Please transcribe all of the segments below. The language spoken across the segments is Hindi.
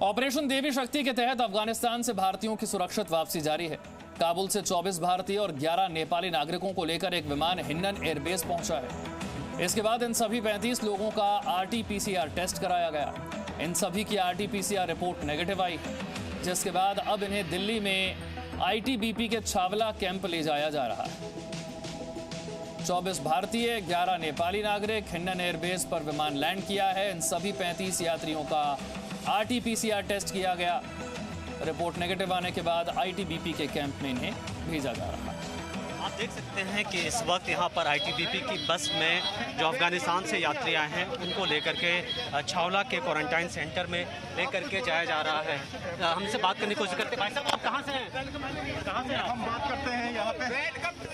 ऑपरेशन देवी शक्ति के तहत अफगानिस्तान से भारतीयों की सुरक्षित वापसी जारी है। काबुल से 24 भारतीय और 11 नेपाली नागरिकों को लेकर एक विमान हिन्नन एयरबेस पहुंचा है। इसके बाद इन सभी 35 लोगों का RT-PCR टेस्ट कराया गया। इन सभी की RT-PCR रिपोर्ट नेगेटिव आई, जिसके बाद अब इन्हें दिल्ली में ITBP के छावला कैंप ले जाया जा रहा है। 24 भारतीय, 11 नेपाली नागरिक हिन्नन एयरबेस पर विमान लैंड किया है। इन सभी 35 यात्रियों का RT-PCR टेस्ट किया गया। रिपोर्ट नेगेटिव आने के बाद ITBP के कैंप में इन्हें भेजा जा रहा है। आप देख सकते हैं कि इस वक्त यहाँ पर ITBP की बस में जो अफगानिस्तान से यात्री आए हैं उनको लेकर के छावला के क्वारंटाइन सेंटर में लेकर के जाया जा रहा है। हमसे बात करने की कोशिश करते हैं। भाई साहब, आप कहाँ से हैं? कहाँ से हम बात करते हैं यहाँ पे?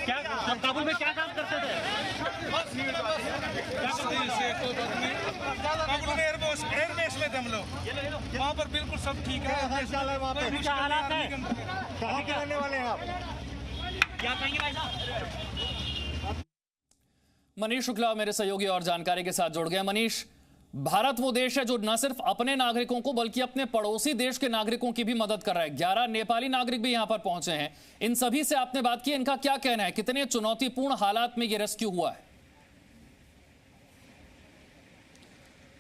क्या आप काबुल में क्या काम करते थे? काबुल में एयरबेस में थे हम लोग। वहाँ पर बिल्कुल सब ठीक है। वहाँ पे क्या हालात है? कहाँ के रहने वाले हैं आप? क्या कहेंगे भाई साहब? मनीष शुक्ला मेरे सहयोगी और जानकारी के साथ जुड़ गए। मनीष, भारत वो देश है जो न सिर्फ अपने नागरिकों को बल्कि अपने पड़ोसी देश के नागरिकों की भी मदद कर रहा है। 11 नेपाली नागरिक भी यहां पर पहुंचे हैं। इन सभी से आपने बात की, इनका क्या कहना है? कितने चुनौतीपूर्ण हालात में ये रेस्क्यू हुआ है?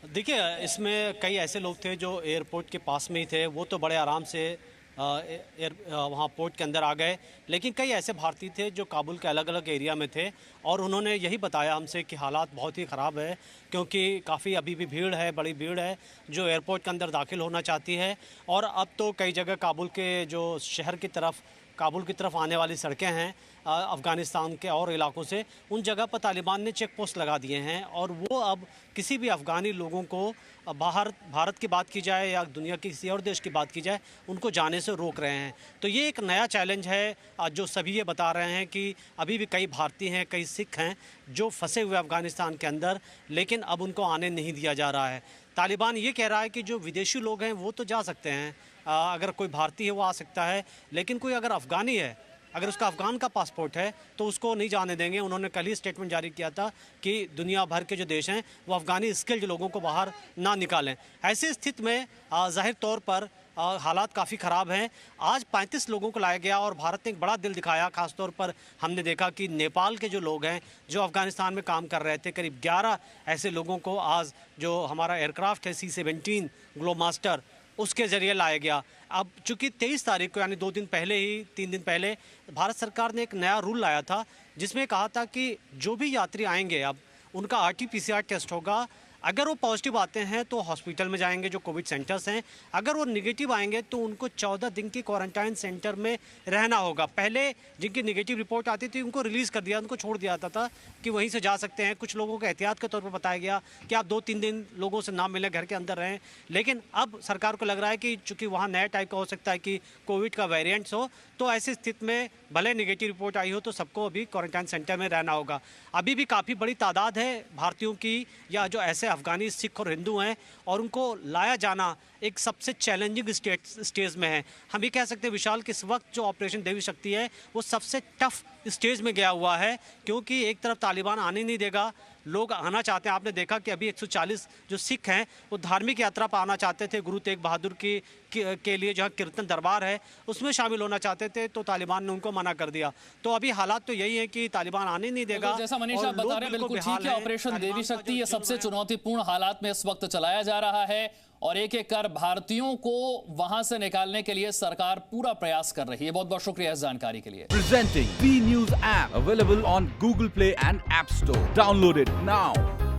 देखिए, इसमें कई ऐसे लोग थे जो एयरपोर्ट के पास में ही थे, वो तो बड़े आराम से वहाँ पोर्ट के अंदर आ गए। लेकिन कई ऐसे भारतीय थे जो काबुल के अलग अलग एरिया में थे और उन्होंने यही बताया हमसे कि हालात बहुत ही ख़राब है, क्योंकि काफ़ी अभी भी भीड़ है, बड़ी भीड़ है जो एयरपोर्ट के अंदर दाखिल होना चाहती है। और अब तो कई जगह काबुल के जो शहर की तरफ, काबुल की तरफ आने वाली सड़कें हैं अफ़गानिस्तान के और इलाकों से, उन जगह पर तालिबान ने चेक पोस्ट लगा दिए हैं और वो अब किसी भी अफ़गानी लोगों को बाहर, भारत की बात की जाए या दुनिया के किसी और देश की बात की जाए, उनको जाने से रोक रहे हैं। तो ये एक नया चैलेंज है जो सभी ये बता रहे हैं कि अभी भी कई भारतीय हैं, कई सिख हैं जो फंसे हुए अफ़गानिस्तान के अंदर, लेकिन अब उनको आने नहीं दिया जा रहा है। तालिबान ये कह रहा है कि जो विदेशी लोग हैं वो तो जा सकते हैं, अगर कोई भारतीय है वो आ सकता है, लेकिन कोई अगर अफ़गानी है, अगर उसका अफ़गान का पासपोर्ट है तो उसको नहीं जाने देंगे। उन्होंने कल ही स्टेटमेंट जारी किया था कि दुनिया भर के जो देश हैं वो अफ़गानी स्किल्ड लोगों को बाहर ना निकालें। ऐसी स्थिति में ज़ाहिर तौर पर हालात काफ़ी ख़राब हैं। आज 35 लोगों को लाया गया और भारत ने एक बड़ा दिल दिखाया। ख़ासतौर पर हमने देखा कि नेपाल के जो लोग हैं जो अफ़गानिस्तान में काम कर रहे थे, करीब 11 ऐसे लोगों को आज जो हमारा एयरक्राफ्ट है C-17 ग्लोबमास्टर, उसके ज़रिए लाया गया। अब चूँकि 23 तारीख को, यानी 2 दिन पहले ही, 3 दिन पहले, भारत सरकार ने एक नया रूल लाया था जिसमें कहा था कि जो भी यात्री आएंगे अब उनका RT-PCR टेस्ट होगा। अगर वो पॉजिटिव आते हैं तो हॉस्पिटल में जाएंगे जो कोविड सेंटर्स हैं, अगर वो नेगेटिव आएंगे तो उनको 14 दिन की क्वारंटाइन सेंटर में रहना होगा। पहले जिनकी नेगेटिव रिपोर्ट आती थी उनको रिलीज़ कर दिया, उनको छोड़ दिया जाता था कि वहीं से जा सकते हैं। कुछ लोगों को एहतियात के तौर पर बताया गया कि आप 2-3 दिन लोगों से ना मिलें, घर के अंदर रहें। लेकिन अब सरकार को लग रहा है कि चूँकि वहाँ नया टाइप का हो सकता है कि कोविड का वेरिएंट्स हो, तो ऐसी स्थिति में भले नेगेटिव रिपोर्ट आई हो तो सबको अभी क्वारंटाइन सेंटर में रहना होगा। अभी भी काफ़ी बड़ी तादाद है भारतीयों की या जो ऐसे अफ़गानी, सिख और हिंदू हैं, और उनको लाया जाना एक सबसे चैलेंजिंग स्टेज में है। हम ये कह सकते हैं विशाल कि इस वक्त जो ऑपरेशन देवी शक्ति है वो सबसे टफ स्टेज में गया हुआ है, क्योंकि एक तरफ तालिबान आने नहीं देगा, लोग आना चाहते हैं। आपने देखा कि अभी 140 जो सिख हैं वो धार्मिक यात्रा पर आना चाहते थे, गुरु तेग बहादुर के लिए जहाँ कीर्तन दरबार है उसमें शामिल होना चाहते थे, तो तालिबान ने उनको मना कर दिया। तो अभी हालात तो यही है कि तालिबान आने नहीं देगा। जैसा मनीष आप बता रहे हैं, बिल्कुल ठीक है। ऑपरेशन देवी शक्ति ये सबसे चुनौतीपूर्ण हालात में इस वक्त चलाया जा रहा है और एक एक कर भारतीयों को वहां से निकालने के लिए सरकार पूरा प्रयास कर रही है। बहुत बहुत शुक्रिया इस जानकारी के लिए। Presenting B News app available on Google Play and App Store. Download it now.